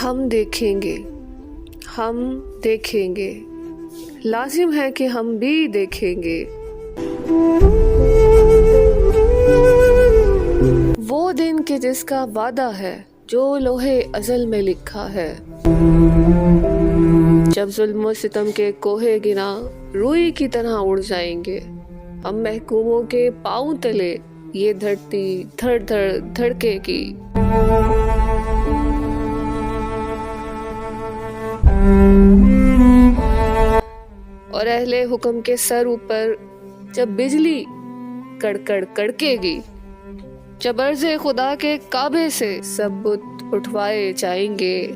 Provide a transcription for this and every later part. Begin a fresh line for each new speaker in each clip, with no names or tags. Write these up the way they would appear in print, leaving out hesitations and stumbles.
ہم دیکھیں گے، ہم دیکھیں گے، لازم ہے کہ ہم بھی دیکھیں گے۔ وہ دن کہ جس کا وعدہ ہے، جو لوحے ازل میں لکھا ہے، جب ظلم و ستم کے کوہ گنا روئی کی طرح اڑ جائیں گے، ہم محکوموں کے پاؤں تلے یہ دھرتی دھڑ دھڑ دھڑکے گی۔ اور اہل حکم کے سر اوپر جب بجلی کڑکڑ کڑکے گی، جب عرض خدا کے کعبے سے سب بت اٹھوائے جائیں گے،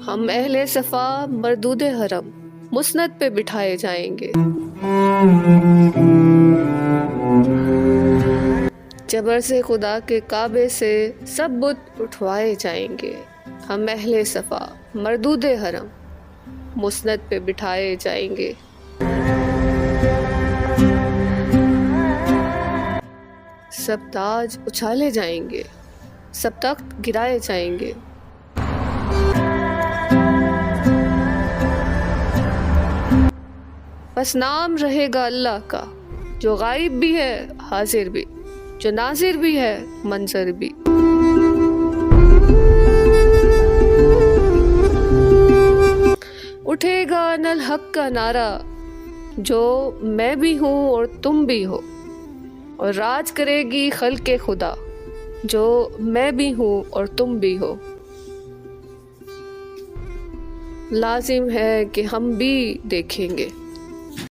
ہم اہل صفا مردود حرم مسند پہ بٹھائے جائیں گے۔ جب عرض خدا کے کعبے سے سب بت اٹھوائے جائیں گے، ہم اہل صفا مردود حرم مسند پہ بٹھائے جائیں گے۔ سب تاج اچھالے جائیں گے، سب تخت گرائے جائیں گے۔ بس نام رہے گا اللہ کا، جو غائب بھی ہے حاضر بھی، جو ناظر بھی ہے منظر بھی۔ اٹھے گا انالحق کا نعرہ، جو میں بھی ہوں اور تم بھی ہو، اور راج کرے گی خلق خدا، جو میں بھی ہوں اور تم بھی ہو۔ لازم ہے کہ ہم بھی دیکھیں گے۔